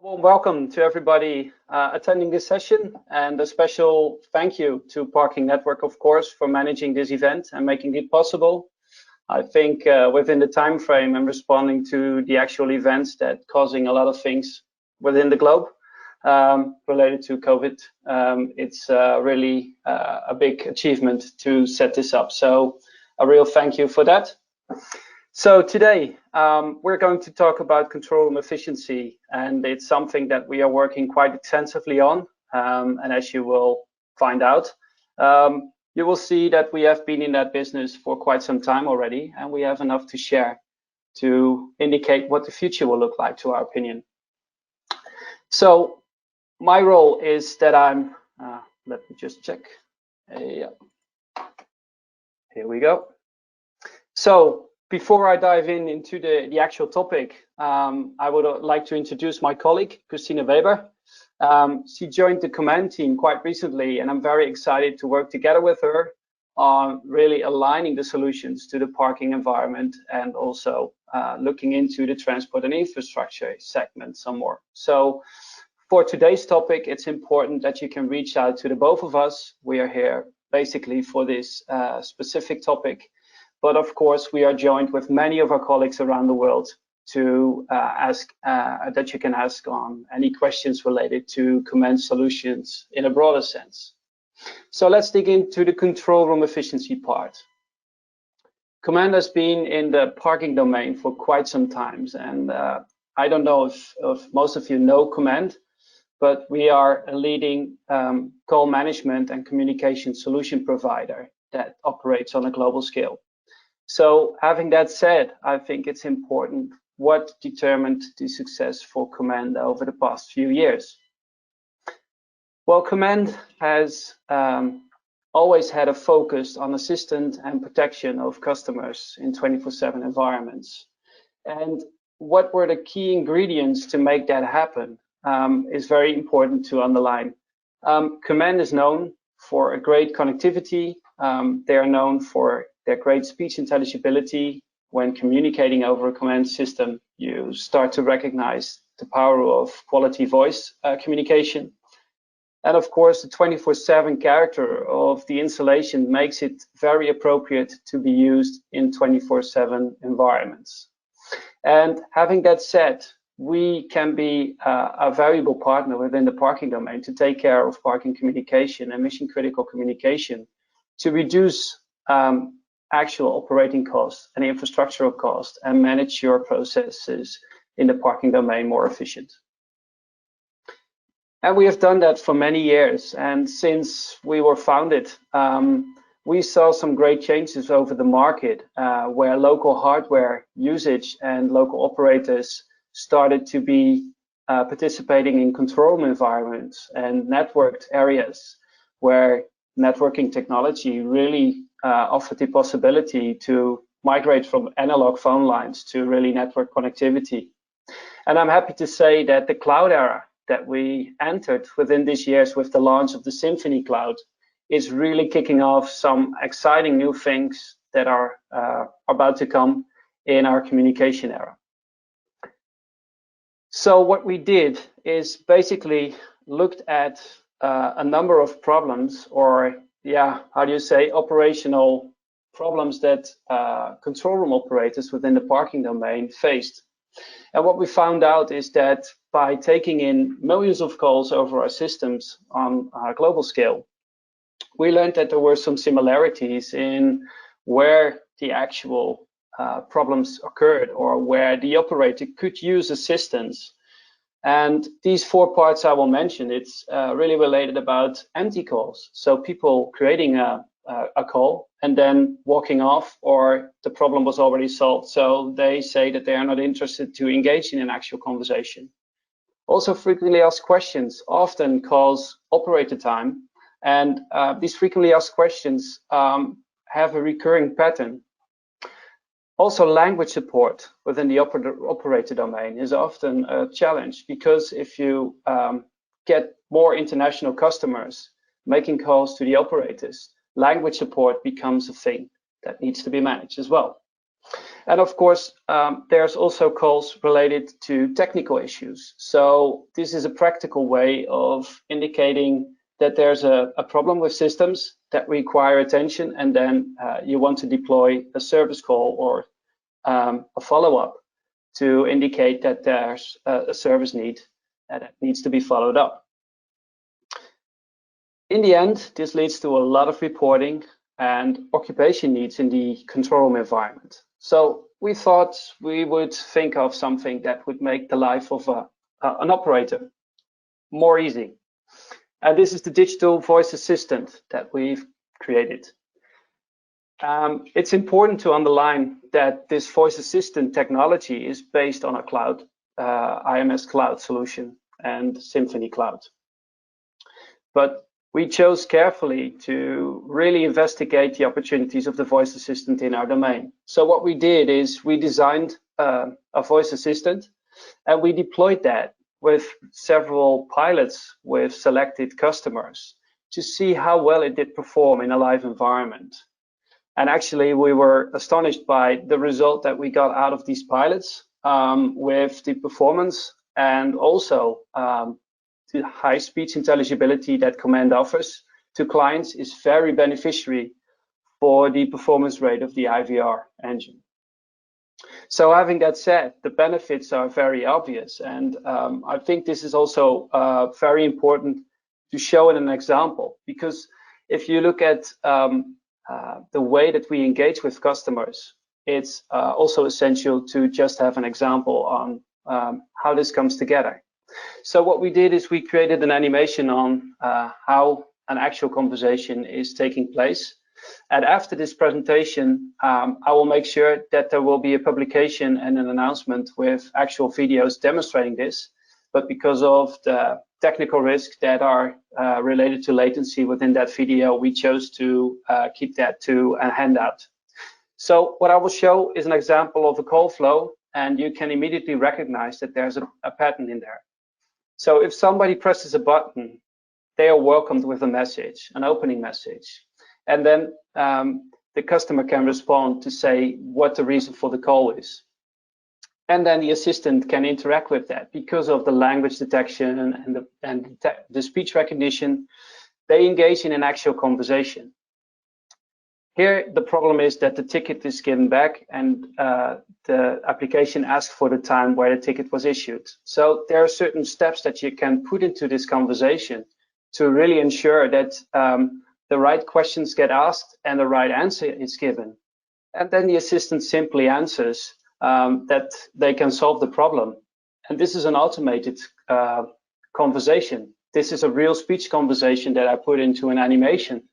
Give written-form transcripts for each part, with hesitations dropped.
Well, welcome to everybody attending this session, and a special thank you to Parking Network, of course, for managing this event and making it possible. I think within the time frame and responding to the actual events that causing a lot of things within the globe related to COVID, it's really a big achievement to set this up. So a real thank you for that. So today we're going to talk about control room efficiency, and it's something that we are working quite extensively on. And as you will find out, you will see that we have been in that business for quite some time already, and we have enough to share to indicate what the future will look like, to our opinion. So my role is that I'm, let me just check. Yeah. Here we go. So before I dive into the actual topic, I would like to introduce my colleague, Christine Weber. She joined the Commend team quite recently, and I'm very excited to work together with her on really aligning the solutions to the parking environment and also looking into the transport and infrastructure segment some more. So for today's topic, it's important that you can reach out to the both of us. We are here basically for this specific topic. But of course, we are joined with many of our colleagues around the world to ask that you can ask on any questions related to Commend solutions in a broader sense. So let's dig into the control room efficiency part. Commend has been in the parking domain for quite some time, and I don't know if most of you know Commend, but we are a leading call management and communication solution provider that operates on a global scale. So having that said, I think it's important what determined the success for Commend over the past few years. Well, Commend has always had a focus on assistance and protection of customers in 24/7 environments. And what were the key ingredients to make that happen is very important to underline. Commend is known for a great connectivity. They are known for their great speech intelligibility. When communicating over a Commend system, you start to recognize the power of quality voice communication. And of course, the 24/7 character of the installation makes it very appropriate to be used in 24/7 environments. And having that said, we can be a valuable partner within the parking domain to take care of parking communication and mission critical communication to reduce actual operating costs and infrastructural costs and manage your processes in the parking domain more efficient. And we have done that for many years. And since we were founded, we saw some great changes over the market where local hardware usage and local operators started to be participating in control room environments and networked areas where networking technology really offered the possibility to migrate from analog phone lines to really network connectivity. And I'm happy to say that the cloud era that we entered within these years with the launch of the Symphony Cloud is really kicking off some exciting new things that are about to come in our communication era. So what we did is basically looked at a number of problems, or how do you say, operational problems that control room operators within the parking domain faced. And what we found out is that by taking in millions of calls over our systems on a global scale, we learned that there were some similarities in where the actual problems occurred or where the operator could use assistance. And these four parts I will mention, it's really related about empty calls. So people creating a call and then walking off, or the problem was already solved. So they say that they are not interested to engage in an actual conversation. Also frequently asked questions often cause operator time. And these frequently asked questions have a recurring pattern. Also, language support within the operator domain is often a challenge, because if you get more international customers making calls to the operators, language support becomes a thing that needs to be managed as well. And of course, there's also calls related to technical issues. So this is a practical way of indicating that there's a problem with systems that require attention, and then you want to deploy a service call or a follow-up to indicate that there's a service need that needs to be followed up. In the end, this leads to a lot of reporting and occupation needs in the control room environment. So we thought we would think of something that would make the life of an operator more easy. And this is the digital voice assistant that we've created. It's important to underline that this voice assistant technology is based on a cloud, IMS cloud solution and Symphony Cloud. But we chose carefully to really investigate the opportunities of the voice assistant in our domain. So what we did is we designed a voice assistant, and we deployed that with several pilots with selected customers to see how well it did perform in a live environment. And actually, we were astonished by the result that we got out of these pilots with the performance and also the high speech intelligibility that Commend offers to clients is very beneficiary for the performance rate of the IVR engine. So having that said, the benefits are very obvious, and I think this is also very important to show in an example, because if you look at the way that we engage with customers, it's also essential to just have an example on how this comes together. So what we did is we created an animation on how an actual conversation is taking place. And after this presentation, I will make sure that there will be a publication and an announcement with actual videos demonstrating this. But because of the technical risks that are related to latency within that video, we chose to keep that to a handout. So what I will show is an example of a call flow, and you can immediately recognize that there's a pattern in there. So if somebody presses a button, they are welcomed with a message, an opening message. And then the customer can respond to say what the reason for the call is. And then the assistant can interact with that because of the language detection and the speech recognition. They engage in an actual conversation. Here, the problem is that the ticket is given back and the application asks for the time where the ticket was issued. So there are certain steps that you can put into this conversation to really ensure that the right questions get asked and the right answer is given. And then the assistant simply answers that they can solve the problem. And this is an automated conversation. This is a real speech conversation that I put into an animation,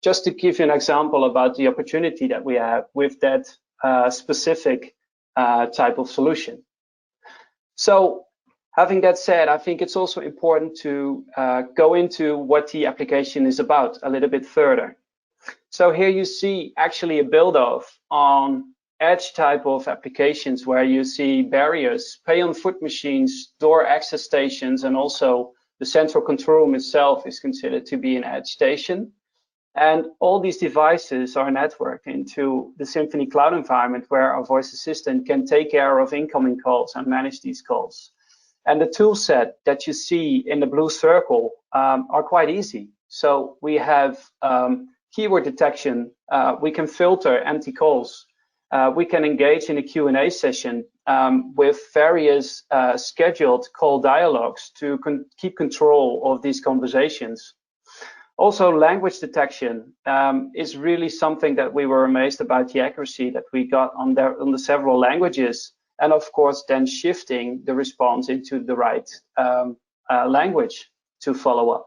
just to give you an example about the opportunity that we have with that specific type of solution. So having that said, I think it's also important to go into what the application is about a little bit further. So here you see actually a build-off on edge type of applications where you see barriers, pay-on-foot machines, door access stations, and also the central control room itself is considered to be an edge station. And all these devices are networked into the Symphony Cloud environment where our voice assistant can take care of incoming calls and manage these calls. And the tool set that you see in the blue circle are quite easy. So we have keyword detection, we can filter empty calls, we can engage in a Q&A session with various scheduled call dialogues to keep control of these conversations. Also, language detection is really something that we were amazed about the accuracy that we got on the several languages, and of course then shifting the response into the right language to follow up.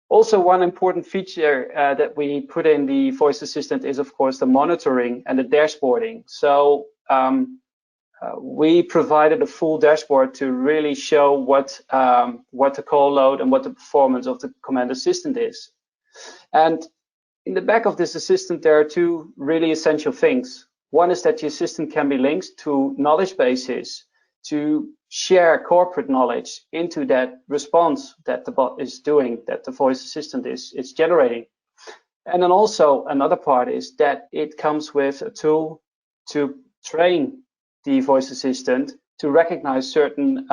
Also, one important feature that we put in the voice assistant is of course the monitoring and the dashboarding. So we provided a full dashboard to really show what the call load and what the performance of the Commend assistant is. And in the back of this assistant, there are two really essential things. One is that the assistant can be linked to knowledge bases to share corporate knowledge into that response that the bot is doing, that the voice assistant is generating. And then also another part is that it comes with a tool to train the voice assistant to recognize certain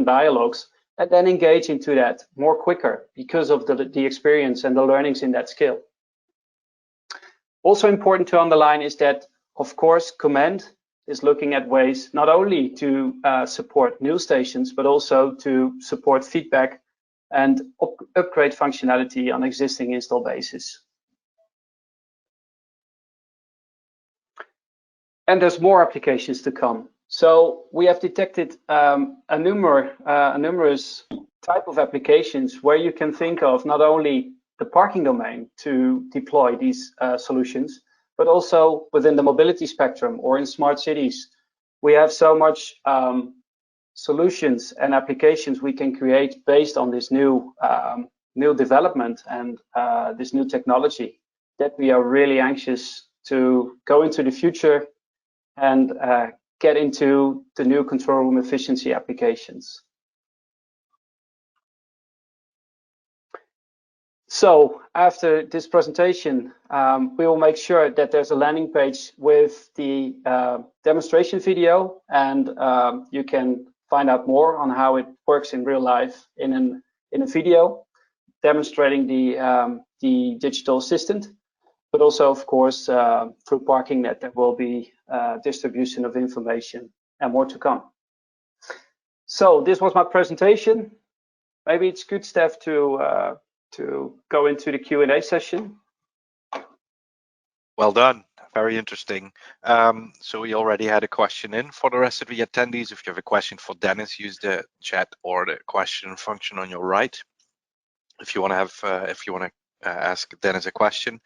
dialogues and then engage into that more quicker because of the experience and the learnings in that skill. Also important to underline is that, of course, Commend is looking at ways not only to support new stations, but also to support feedback and upgrade functionality on existing install bases. And there's more applications to come. So we have detected a numerous type of applications where you can think of not only the parking domain to deploy these solutions, but also within the mobility spectrum or in smart cities. We have so much solutions and applications we can create based on this new development and this new technology that we are really anxious to go into the future and get into the new control room efficiency applications. So after this presentation, we will make sure that there's a landing page with the demonstration video, and you can find out more on how it works in real life in a video demonstrating the digital assistant, but also, of course, through ParkingNet, there will be distribution of information and more to come. So this was my presentation. Maybe it's good, Steph, to go into the Q&A session. Well done. Very interesting. So we already had a question in. For the rest of the attendees, if you have a question for Dennis, use the chat or the question function on your right. If you want to ask Dennis a question,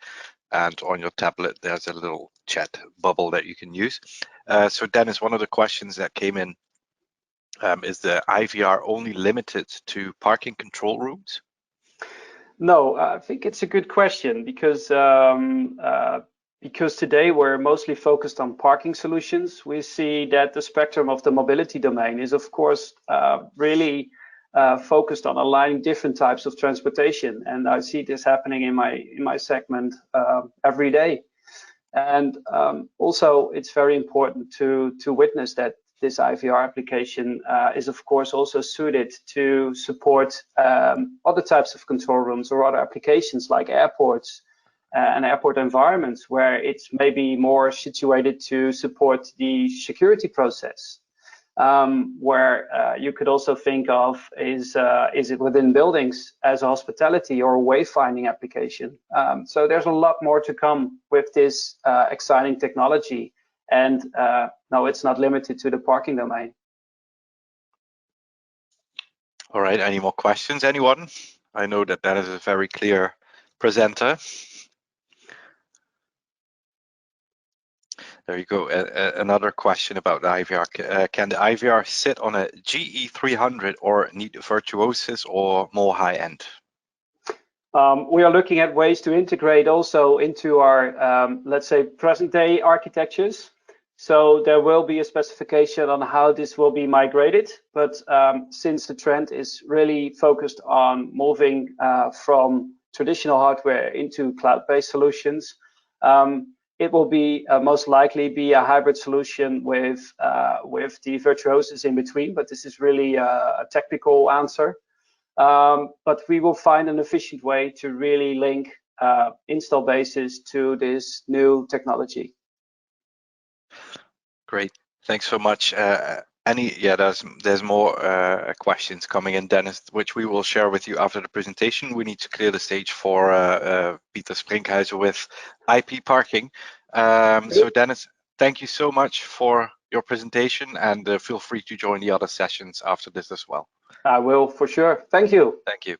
and on your tablet there's a little chat bubble that you can use. So Dennis, one of the questions that came in is the IVR only limited to parking control rooms? No, I think it's a good question because today we're mostly focused on parking solutions. We see that the spectrum of the mobility domain is, of course, really focused on aligning different types of transportation, and I see this happening in my segment every day. And also, it's very important to witness that this IVR application is, of course, also suited to support other types of control rooms or other applications like airports and airport environments, where it's maybe more situated to support the security process. Where you could also think of is it within buildings as a hospitality or a wayfinding application. So there's a lot more to come with this exciting technology. And no, it's not limited to the parking domain. All right, any more questions, anyone? I know that is a very clear presenter. There you go. Another question about the IVR. Can the IVR sit on a GE300 or need virtuosis or more high end? We are looking at ways to integrate also into our, let's say, present day architectures. So there will be a specification on how this will be migrated. But since the trend is really focused on moving from traditional hardware into cloud-based solutions, it will be most likely be a hybrid solution with the virtuosis in between. But this is really a technical answer. But we will find an efficient way to really link install bases to this new technology. Great, thanks so much. There's more questions coming in, Dennis, which we will share with you after the presentation. We need to clear the stage for Peter Sprinkhuizen with IP parking. So Dennis, thank you so much for your presentation, and feel free to join the other sessions after this as well. I will, for sure. Thank you. Thank you.